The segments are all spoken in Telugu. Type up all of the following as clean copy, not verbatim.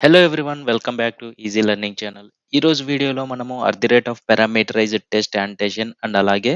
Hello everyone, welcome back to easy learning channel. ఈరోజు వీడియోలో మనము at the rate of parameterized test annotation and అలాగే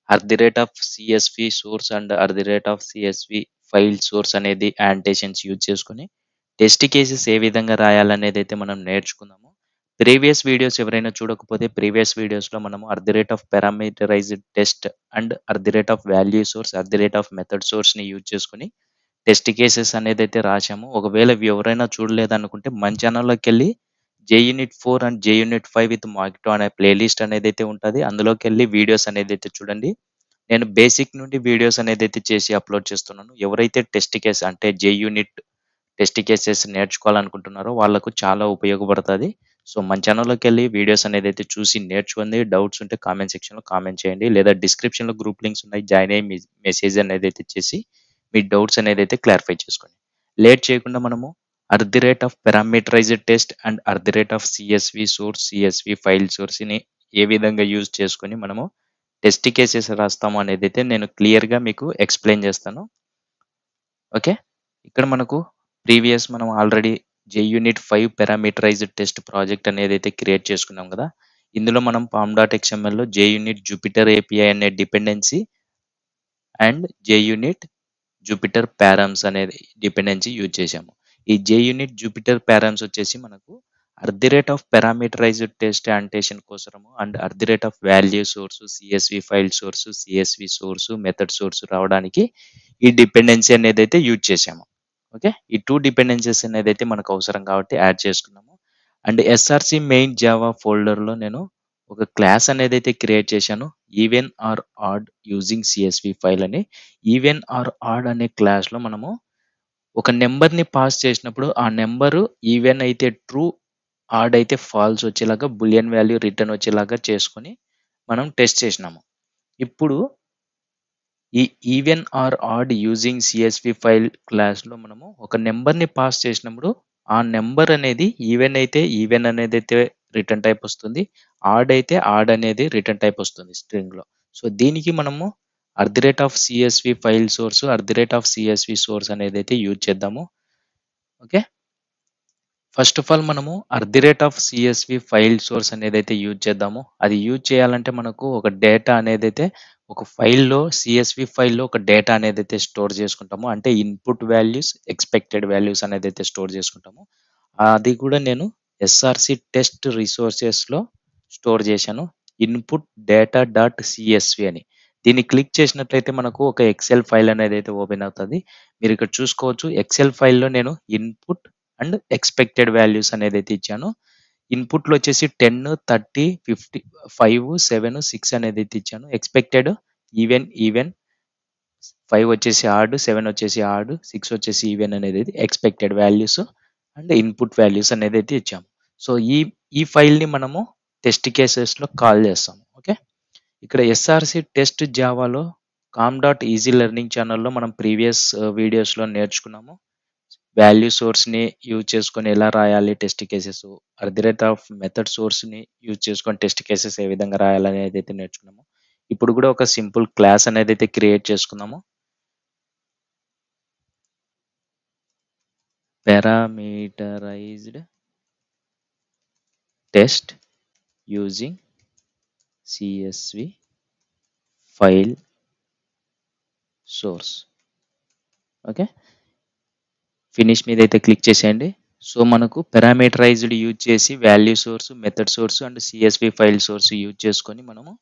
at the rate of CSV source and at the rate of CSV file source అనేది annotations యూజ్ చేసుకొని టెస్ట్ కేసెస్ ఏ విధంగా రాయాలనేది అయితే మనం నేర్చుకుందాము. ప్రీవియస్ వీడియోస్ ఎవరైనా చూడకపోతే ప్రీవియస్ వీడియోస్లో మనము at the rate of parameterized test and at the rate of value source at the rate of method సోర్స్ని యూజ్ చేసుకొని టెస్ట్ కేసెస్ అనేదైతే రాసాము. ఒకవేళ ఇవి ఎవరైనా చూడలేదనుకుంటే మన ఛానల్‌లోకెళ్ళి జేయూనిట్ 4 అండ్ జేయూనిట్ 5 విత్ మాక్‌టో అనే ప్లేలిస్ట్ అనేదైతే ఉంటది. అందులోకెళ్ళి వీడియోస్ అనేదైతే చూడండి. నేను బేసిక్ నుండి వీడియోస్ అనేదైతే చేసి అప్‌లోడ్ చేస్తున్నాను. ఎవరైతే టెస్ట్ కేస్ అంటే జేయూనిట్ టెస్ట్ కేసెస్ నేర్చుకోవాలనుకుంటున్నారో వాళ్ళకు చాలా ఉపయోగపడతది. సో, మన ఛానల్‌లోకెళ్ళి వీడియోస్ అనేదైతే చూసి నేర్చుకోండి. డౌట్స్ ఉంటే కామెంట్ సెక్షన్‌లో కామెంట్ చేయండి. లేదా డిస్క్రిప్షన్‌లో గ్రూప్ లింక్స్ ఉన్నాయి. జాయిన్ అయ్యి మెసేజ్ అనేదైతే చేసి మీ డౌట్స్ అనేదైతే క్లారిఫై చేసుకోండి. లేట్ చేయకుండా మనము at the rate of parameterized test and at the rate of CSV source, CSV file సోర్స్‌ని ఏ విధంగా యూజ్ చేసుకొని మనము టెస్ట్ కేసెస్ రాస్తాము అనేదైతే నేను క్లియర్‌గా మీకు ఎక్స్‌ప్లెయిన్ చేస్తాను. ఓకే. ఇక్కడ మనకు మనం already JUnit 5 parameterized test project అనేదైతే క్రియేట్ చేసుకున్నాం కదా! ఇందులో మనం పామ్.xmlలో జేయూనిట్ జూపిటర్ ఏపీఐ అనే dependency and JUnit Jupiter params అనేది డిపెండెన్సీ యూజ్ చేశాము. ఈ జేయూనిట్ జూపిటర్ పారామ్స్ వచ్చేసి మనకు at the rate of parameterized test annotation కోసము and at the rate of value source, CSV file source, CSV source, method source రావడానికి ఈ డిపెండెన్సీ అనేదైతే యూజ్ చేశాము. ఓకే. ఈ 2 డిపెండెన్సీస్ అనేదైతే మనకు అవసరం కాబట్టి యాడ్ చేసుకున్నాము. అండ్ ఎస్ఆర్‌సి మెయిన్ జావా ఫోల్డర్‌లో నేను ఒక క్లాస్ అనేదైతే క్రియేట్ చేశాను. Even or odd using CSV file అని. ఈవెన్ ఆర్ ఆడ్ అనే క్లాస్‌లో మనము ఒక నంబర్‌ని పాస్ చేసినప్పుడు ఆ నంబరు ఈవెన్ అయితే ట్రూ, ఆడ్ అయితే ఫాల్స్ వచ్చేలాగా బూలియన్ వాల్యూ రిటర్న్ వచ్చేలాగా చేసుకొని మనం టెస్ట్ చేసినాము. ఇప్పుడు ఈ even or odd using CSV file క్లాస్‌లో మనము ఒక నంబర్‌ని పాస్ చేసినప్పుడు ఆ నంబర్ అనేది ఈవెన్ అయితే ఈవెన్ అనేదైతే రిటర్న్ టైప్ వస్తుంది. ఆడ్ అయితే ఆడ్ అనేది రిటర్న్ టైప్ వస్తుంది స్ట్రింగ్‌లో. సో, దీనికి మనము at the rate of CSV file source, at the rate of CSV source అనేదైతే యూజ్ చేద్దాము. ఓకే. ఫస్ట్ ఆఫ్ ఆల్ మనము at the rate of CSV file source అనేదైతే యూజ్ చేద్దాము. అది యూజ్ చేయాలంటే మనకు ఒక డేటా అనేదైతే ఒక ఫైల్‌లో సిఎస్వి ఫైల్‌లో ఒక డేటా అనేదైతే స్టోర్ చేసుకుంటామో అంటే ఇన్‌పుట్ వాల్యూస్, ఎక్స్‌పెక్టెడ్ వాల్యూస్ అనేదైతే స్టోర్ చేసుకుంటామో అది కూడా నేను ఎస్ఆర్‌సి టెస్ట్ రిసోర్సెస్‌లో స్టోర్ చేశాను. ఇన్‌పుట్ డేటా డాట్ సిఎస్వి అని. దీన్ని క్లిక్ చేసినట్లయితే మనకు ఒక ఎక్సెల్ ఫైల్ అనేదైతే ఓపెన్ అవుతది. మీరు ఇక్కడ చూసుకోవచ్చు ఎక్సెల్ ఫైల్‌లో నేను ఇన్‌పుట్ అండ్ ఎక్స్‌పెక్టెడ్ వాల్యూస్ అనేదైతే ఇచ్చానో, ఇన్‌పుట్‌లో వచ్చేసి 10, 30, 50, 5, 7, 6 అనేదైతే ఇచ్చాను. ఎక్స్‌పెక్టెడ్ ఈవెన్, 5 వచ్చేసి ఆడ్, 7 వచ్చేసి ఆడ్, 6 వచ్చేసి ఈవెన్ అనేది expected values and input values అనేదైతే ఇచ్చాము. సో, ఈ ఫైల్‌ని మనము టెస్ట్ కేసెస్‌లో కాల్ చేస్తాము. ఓకే. ఇక్కడ ఎస్ఆర్‌సి టెస్ట్ జావాలో కామ్ డాట్ ఈజీ లెర్నింగ్ ఛానెల్‌లో మనం ప్రీవియస్ వీడియోస్‌లో నేర్చుకున్నాము. వాల్యూ సోర్స్‌ని యూజ్ చేసుకొని ఎలా రాయాలి test cases, at the rate of method సోర్స్‌ని యూజ్ చేసుకొని టెస్ట్ కేసెస్ ఏ విధంగా రాయాలనేదైతే నేర్చుకున్నాము. ఇప్పుడు కూడా ఒక సింపుల్ క్లాస్ అనేదైతే క్రియేట్ చేసుకుందాము. Parameterized test using CSV file source. Okay. Finish మీద అయితే క్లిక్ చేసేయండి. సో, మనకు పారామీటరైజ్డ్ యూజ్ చేసి value source, method source and CSV file source use చేసుకొని మనము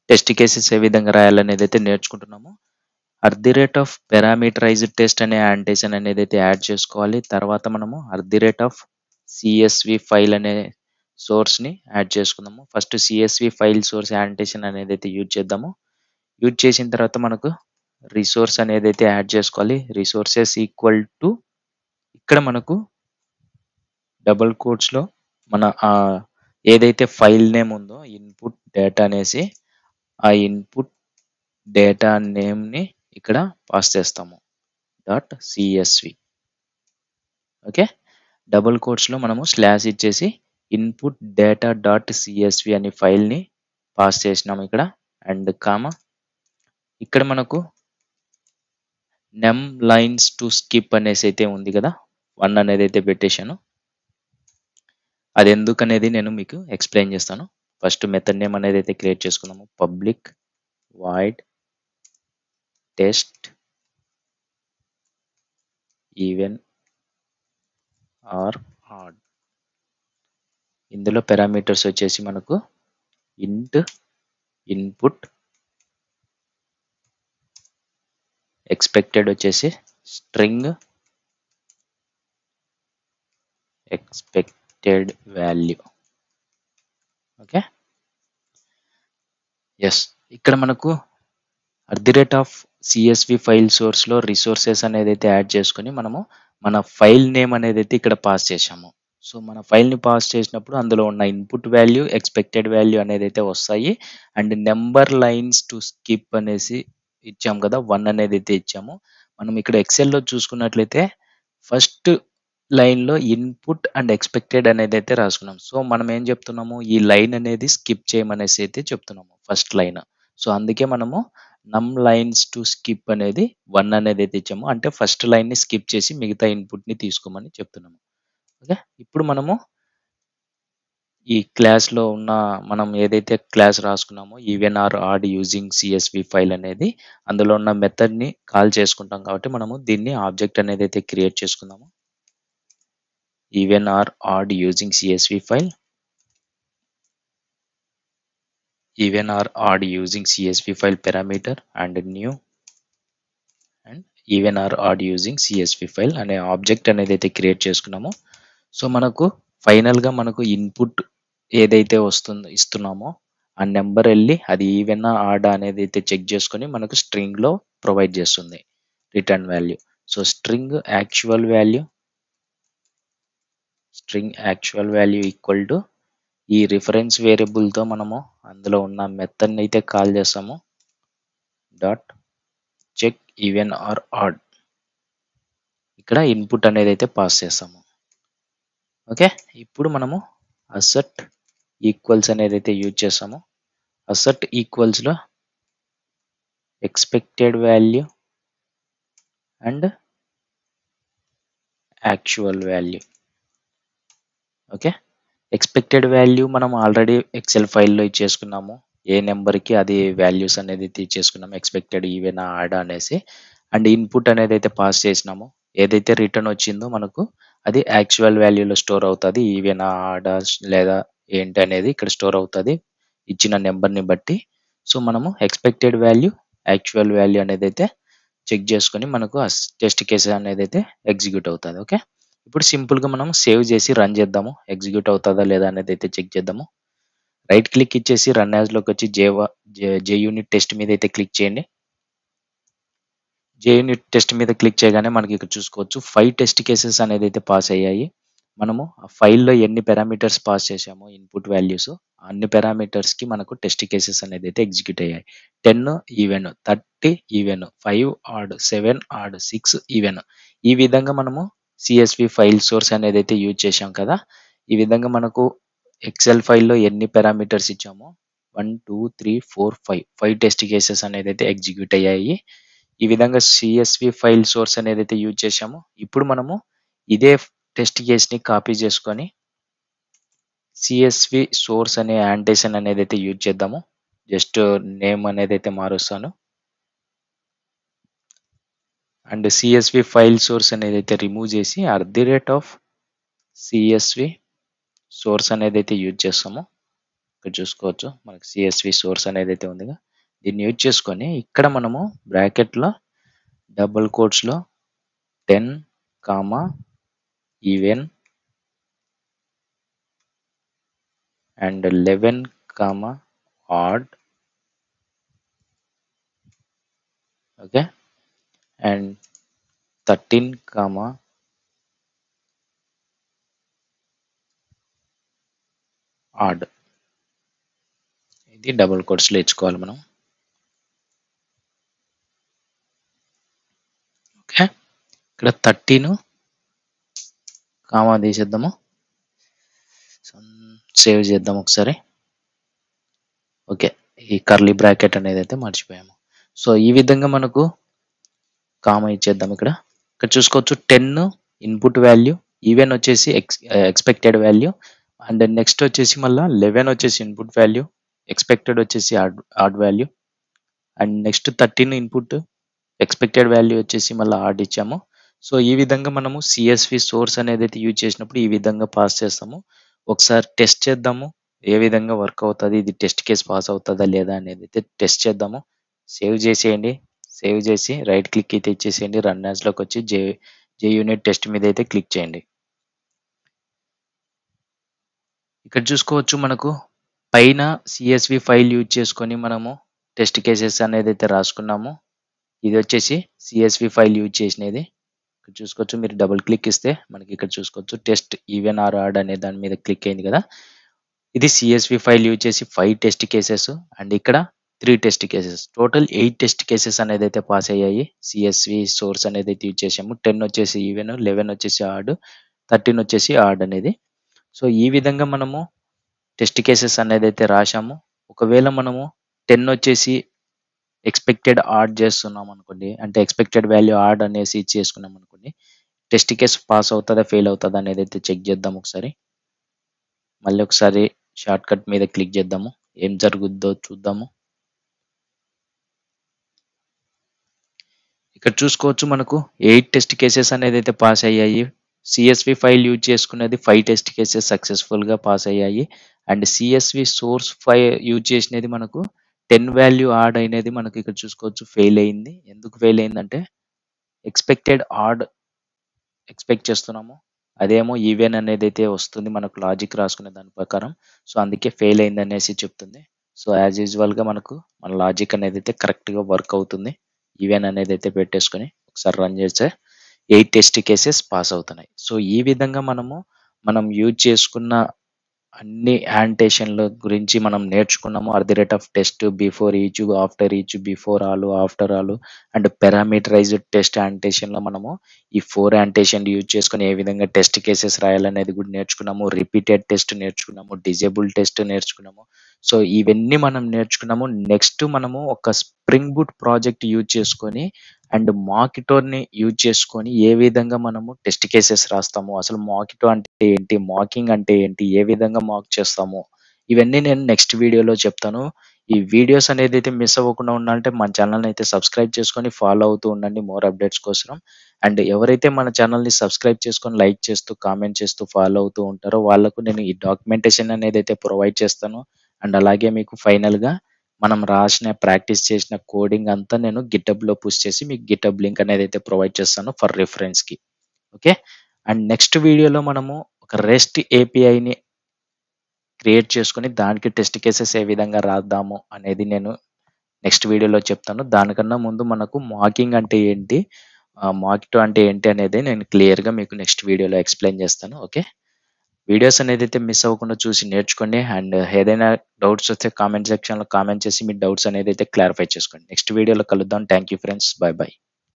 టెస్ట్ కేసెస్ ఏ విధంగా రాయాలనేది అయితే నేర్చుకుంటున్నాము. At the rate of parameterized test అనే annotation అనేదైతే యాడ్ చేసుకోవాలి. తర్వాత మనము at the rate of CSV file అనే సోర్స్‌ని యాడ్ చేసుకుందాము. First CSV file source annotation అనేదైతే యూజ్ చేద్దాము. యూజ్ చేసిన తర్వాత మనకు రిసోర్స్ అనేదైతే యాడ్ చేసుకోవాలి. రిసోర్సెస్ ఈక్వల్ టు ఇక్కడ మనకు డబుల్ కోట్స్‌లో మన ఏదైతే ఫైల్ నేమ్ ఉందో ఇన్‌పుట్ డేటా అనేసి ఆ ఇన్‌పుట్ డేటా నేమ్‌ని ఇక్కడ పాస్ చేస్తాము. సిఎస్వి. ఓకే. డబుల్ కోట్స్‌లో మనము స్లాష్ ఇచ్చేసి ఇన్‌పుట్ డేటా డాట్ సిఎస్వి అనే ఫైల్‌ని పాస్ చేసినాము ఇక్కడ. అండ్ కామా ఇక్కడ మనకు లైన్స్ టు స్కిప్ అనేసి అయితే ఉంది కదా! 1 అనేదైతే పెట్టేశాను. అది ఎందుకనేది నేను మీకు ఎక్స్ప్లెయిన్ చేస్తాను. ఫస్ట్ మెథడ్ నేమ్ అనేది అయితే క్రియేట్ చేసుకుందాము. Public void test even or odd. ఇందులో పారామీటర్స్ వచ్చేసి మనకు ఇంట్ ఇన్పుట్, ఎక్స్పెక్టెడ్ వచ్చేసి string expected value. Okay, yes. ఇక్కడ మనకు @CSV ఫైల్ సోర్స్లో రిసోర్సెస్ అనేది అయితే యాడ్ చేసుకొని మనము మన ఫైల్ నేమ్ అనేది అయితే ఇక్కడ పాస్ చేసాము. సో మన ఫైల్ని పాస్ చేసినప్పుడు అందులో ఉన్న ఇన్పుట్ వాల్యూ, ఎక్స్పెక్టెడ్ వాల్యూ అనేది అయితే వస్తాయి. And number lines to skip అనేసి ఇచ్చాం కదా, 1 అనేది అయితే ఇచ్చాము. మనం ఇక్కడ ఎక్సెల్లో చూసుకున్నట్లయితే ఫస్ట్ లైన్లో ఇన్పుట్ అండ్ ఎక్స్పెక్టెడ్ అనేది అయితే రాసుకున్నాం. సో మనం ఏం చెప్తున్నాము, ఈ లైన్ అనేది స్కిప్ చేయమనేసి అయితే చెప్తున్నాము, ఫస్ట్ లైన్. సో అందుకే మనము నమ్ లైన్స్ టు స్కిప్ అనేది 1 అనేది అయితే ఇచ్చాము. అంటే ఫస్ట్ లైన్ని స్కిప్ చేసి మిగతా ఇన్పుట్ని తీసుకోమని చెప్తున్నాము. ఓకే, ఇప్పుడు మనము ఈ క్లాస్లో ఉన్న మనం ఏదైతే క్లాస్ రాసుకున్నామో even or odd using CSV file అనేది, అందులో ఉన్న మెథడ్ని కాల్ చేసుకుంటాం కాబట్టి మనము దీన్ని ఆబ్జెక్ట్ అనేది అయితే క్రియేట్ చేసుకుందాము. Even or odd using CSV file, even or odd using CSV file parameter and new and even or odd using CSV file అనే ఆబ్జెక్ట్ అనేది అయితే క్రియేట్ చేసుకున్నాము. సో మనకు ఫైనల్గా మనకు ఇన్పుట్ ఏదైతే ఇస్తున్నామో ఆ నెంబర్ వెళ్ళి అది ఈవెన్ ఆడ్ అనేది అయితే చెక్ చేసుకొని మనకు స్ట్రింగ్లో ప్రొవైడ్ చేస్తుంది return value. So string actual value equal to ఈ రిఫరెన్స్ వేరియబుల్తో మనము అందులో ఉన్న మెథడ్ని అయితే కాల్ చేస్తాము. Dot check even or odd. ఇక్కడ ఇన్పుట్ అనేది అయితే పాస్ చేస్తాము. ఓకే, ఇప్పుడు మనము అసెట్ ఈక్వల్స్ అనేది అయితే యూజ్ చేస్తాము. అసెట్ ఈక్వల్స్లో expected value and actual value. Okay, expected value మనం ఆల్రెడీ ఎక్సెల్ ఫైల్లో ఇచ్చేసుకున్నాము. ఏ నెంబర్కి అది వాల్యూస్ అనేది తీసేసుకున్నాము, ఎక్స్పెక్టెడ్ ఈవెన్ ఆడ్ అనేసి. అండ్ ఇన్పుట్ అనేది అయితే పాస్ చేసినాము. ఏదైతే రిటర్న్ వచ్చిందో మనకు అది యాక్చువల్ వాల్యూలో స్టోర్ అవుతుంది. ఈవెన్ ఆడ్ లేదా ఏంటి అనేది ఇక్కడ స్టోర్ అవుతుంది ఇచ్చిన నెంబర్ని బట్టి. సో మనము ఎక్స్పెక్టెడ్ వాల్యూ, యాక్చువల్ వాల్యూ అనేది అయితే చెక్ చేసుకొని మనకు టెస్ట్ కేస్ అనేది అయితే ఎగ్జిక్యూట్ అవుతుంది. ఓకే, ఇప్పుడు సింపుల్గా మనం సేవ్ చేసి రన్ చేద్దాము. ఎగ్జిక్యూట్ అవుతుందా లేదా అనేది అయితే చెక్ చేద్దాము. రైట్ క్లిక్ ఇచ్చేసి రన్ యాజ్లోకి వచ్చి JUnit టెస్ట్ మీద అయితే క్లిక్ చేయండి. JUnit టెస్ట్ మీద క్లిక్ చేయగానే మనకి ఇక్కడ చూసుకోవచ్చు 5 టెస్ట్ కేసెస్ అనేది అయితే పాస్ అయ్యాయి. మనము ఆ ఫైల్లో ఎన్ని పారామీటర్స్ పాస్ చేసామో ఇన్పుట్ వాల్యూస్, అన్ని పారామీటర్స్కి మనకు టెస్ట్ కేసెస్ అనేది అయితే ఎగ్జిక్యూట్ అయ్యాయి. 10 even, 30 even, 5 odd, 7 odd, 6 even. ఈ విధంగా మనము సిఎస్వి ఫైల్ సోర్స్ అనేది అయితే యూజ్ చేసాం కదా. ఈ విధంగా మనకు ఎక్సెల్ ఫైల్లో ఎన్ని పారామీటర్స్ ఇచ్చామో 1 2 3 4 5 టెస్ట్ కేసెస్ అనేది అయితే ఎగ్జిక్యూట్ అయ్యాయి. ఈ విధంగా సిఎస్వి ఫైల్ సోర్స్ అనేది అయితే యూజ్ చేసాము. ఇప్పుడు మనము ఇదే టెస్ట్ కేస్ని కాపీ చేసుకొని సిఎస్వి సోర్స్ అనే యాంటేషన్ అనేది అయితే యూజ్ చేద్దాము. జస్ట్ నేమ్ అనేది అయితే మారుస్తాను. అండ్ సిఎస్వి ఫైల్ సోర్స్ అనేది అయితే రిమూవ్ చేసి @CSV సోర్స్ అనేది అయితే యూజ్ చేస్తాము. ఇక్కడ చూసుకోవచ్చు మనకి సిఎస్వి సోర్స్ అనేది అయితే ఉందిగా. దీన్ని యూజ్ చేసుకొని ఇక్కడ మనము బ్రాకెట్లో డబుల్ కోట్స్లో 10 even and 11 odd. Okay, and 13 odd. ఇది డబుల్ కోట్స్లో ఇచ్చుకోవాలి మనం. ఓకే, ఇక్కడ 13 తీసేద్దాము. సేవ్ చేద్దాం ఒకసారి. ఓకే, ఈ కర్లీ బ్రాకెట్ అనేది అయితే మర్చిపోయాము. సో ఈ విధంగా మనకు ఇచ్చేద్దాం. ఇక్కడ చూసుకోవచ్చు 10 ఇన్పుట్ వాల్యూ, ఈవెన్ వచ్చేసి ఎక్స్పెక్టెడ్ వాల్యూ, అండ్ నెక్స్ట్ వచ్చేసి మళ్ళీ 11 వచ్చేసి ఇన్పుట్ వాల్యూ, ఎక్స్పెక్టెడ్ వచ్చేసి odd value, and next 13 input, expected value వచ్చేసి మళ్ళీ ఆడ్ ఇచ్చాము. సో ఈ విధంగా మనము సిఎస్వి సోర్స్ అనేది అయితే యూజ్ చేసినప్పుడు ఈ విధంగా పాస్ చేస్తాము. ఒకసారి టెస్ట్ చేద్దాము ఏ విధంగా వర్క్ అవుతుంది, ఇది టెస్ట్ కేస్ పాస్ అవుతుందా లేదా అనేది అయితే టెస్ట్ చేద్దాము. సేవ్ చేసేయండి. సేవ్ చేసి రైట్ క్లిక్ అయితే ఇచ్చేసేయండి. రన్ యాజ్లోకి వచ్చి జే యూనిట్ టెస్ట్ మీద అయితే క్లిక్ చేయండి. ఇక్కడ చూసుకోవచ్చు మనకు పైన సిఎస్వి ఫైల్ యూజ్ చేసుకొని మనము టెస్ట్ కేసెస్ అనేది అయితే రాసుకున్నాము. ఇది వచ్చేసి సిఎస్వి ఫైల్ యూజ్ చేసినది. ఇక్కడ చూసుకోవచ్చు, మీరు డబుల్ క్లిక్ ఇస్తే మనకి ఇక్కడ చూసుకోవచ్చు టెస్ట్ ఈవెన్ ఆర్ ఆడ్ అనే దాని మీద క్లిక్ అయింది కదా. ఇది సిఎస్వి ఫైల్ యూజ్ చేసి 5 టెస్ట్ కేసెస్ అండ్ ఇక్కడ 3 test cases, total 8 test cases అనేది అయితే పాస్ అయ్యాయి. సిఎస్వి సోర్స్ అనేది అయితే యూజ్ చేసాము. 10 వచ్చేసి ఈవెన్, 11 వచ్చేసి ఆడ్, 13 వచ్చేసి ఆడ్ అనేది. సో ఈ విధంగా మనము టెస్ట్ కేసెస్ అనేది అయితే రాశాము. ఒకవేళ మనము 10 వచ్చేసి ఎక్స్పెక్టెడ్ ఆడ్ చేస్తున్నాం అనుకోండి, అంటే ఎక్స్పెక్టెడ్ వాల్యూ ఆడ్ అనేసి చేసుకున్నాం అనుకోండి, టెస్ట్ కేస్ పాస్ అవుతుందా ఫెయిల్ అవుతుందా అనేది అయితే చెక్ చేద్దాం ఒకసారి. మళ్ళీ ఒకసారి షార్ట్ కట్ మీద క్లిక్ చేద్దాము, ఏం జరుగుద్దో చూద్దాము. ఇక్కడ చూసుకోవచ్చు మనకు 8 టెస్ట్ కేసెస్ అనేది అయితే పాస్ అయ్యాయి. సిఎస్వి ఫైల్ యూజ్ చేసుకునేది 5 టెస్ట్ కేసెస్ సక్సెస్ఫుల్గా పాస్ అయ్యాయి. And CSV source file use చేసినది మనకు 10 వాల్యూ ఆడ్ అయినది మనకి ఇక్కడ చూసుకోవచ్చు ఫెయిల్ అయింది. ఎందుకు ఫెయిల్ అయిందంటే ఎక్స్పెక్టెడ్ ఆడ్ ఎక్స్పెక్ట్ చేస్తున్నాము, అదేమో ఈవెన్ అనేది అయితే వస్తుంది మనకు లాజిక్ రాసుకునే దాని ప్రకారం. సో అందుకే ఫెయిల్ అయింది అనేసి చెప్తుంది. సో యాజ్ యూజువల్గా మనకు మన లాజిక్ అనేది అయితే కరెక్ట్గా వర్క్ అవుతుంది. ఈవెన్ అనేది అయితే పెట్టేసుకొని ఒకసారి రన్ చేస్తే 8 టెస్ట్ కేసెస్ పాస్ అవుతున్నాయి. సో ఈ విధంగా మనం యూజ్ చేసుకున్న అన్ని యాంటేషన్ల గురించి మనం నేర్చుకున్నాము. At the rate of test, before each, after each, before all, after all and parameterized test యాంటేషన్లో మనము ఈ 4 యాంటేషన్ యూజ్ చేసుకొని ఏ విధంగా టెస్ట్ కేసెస్ రాయాలనేది కూడా నేర్చుకున్నాము. రిపీటెడ్ టెస్ట్ నేర్చుకున్నాము, డిజేబుల్ టెస్ట్ నేర్చుకున్నాము. సో ఇవన్నీ మనం నేర్చుకున్నాము. నెక్స్ట్ మనము ఒక స్ప్రింగ్ బూట్ ప్రాజెక్ట్ యూజ్ చేసుకొని అండ్ మాకిటోని యూజ్ చేసుకొని ఏ విధంగా మనము టెస్ట్ కేసెస్ రాస్తాము, అసలు మాకిటో అంటే ఏంటి, మాకింగ్ అంటే ఏంటి, ఏ విధంగా మాక్ చేస్తాము, ఇవన్నీ నేను నెక్స్ట్ వీడియోలో చెప్తాను. ఈ వీడియోస్ అనేది అయితే మిస్ అవ్వకుండా ఉండాలంటే మన ఛానల్ని అయితే సబ్స్క్రైబ్ చేసుకొని ఫాలో అవుతూ ఉండండి మోర్ అప్డేట్స్ కోసం. అండ్ ఎవరైతే మన ఛానల్ని సబ్స్క్రైబ్ చేసుకొని లైక్ చేస్తూ కామెంట్ చేస్తూ ఫాలో అవుతూ ఉంటారో వాళ్ళకు నేను ఈ డాక్యుమెంటేషన్ అనేది అయితే ప్రొవైడ్ చేస్తాను. అండ్ అలాగే మీకు ఫైనల్గా మనం రాసిన ప్రాక్టీస్ చేసిన కోడింగ్ అంతా నేను గిటబ్లో పుష్ చేసి మీకు గిటబ్ లింక్ అనేది అయితే ప్రొవైడ్ చేస్తాను ఫర్ రిఫరెన్స్కి. ఓకే. అండ్ నెక్స్ట్ వీడియోలో మనము ఒక రెస్ట్ ఏపీఐని క్రియేట్ చేసుకొని దానికి టెస్ట్ కేసెస్ ఏ విధంగా రాద్దాము అనేది నేను నెక్స్ట్ వీడియోలో చెప్తాను. దానికన్నా ముందు మనకు మాకింగ్ అంటే ఏంటి, మాకిటో అంటే ఏంటి అనేది నేను క్లియర్గా మీకు నెక్స్ట్ వీడియోలో ఎక్స్ప్లెయిన్ చేస్తాను. ఓకే. వీడియోస్ అనేది అయితే మిస్ అవ్వకుండా చూసి నేర్చుకోండి. అండ్ ఏదైనా డౌట్స్ వస్తే కామెంట్ సెక్షన్లో కామెంట్ చేసి మీ డౌట్స్ అనేది అయితే క్లారిఫై చేసుకోండి. నెక్స్ట్ వీడియోలో కలుద్దాం. Thank you friends. By by.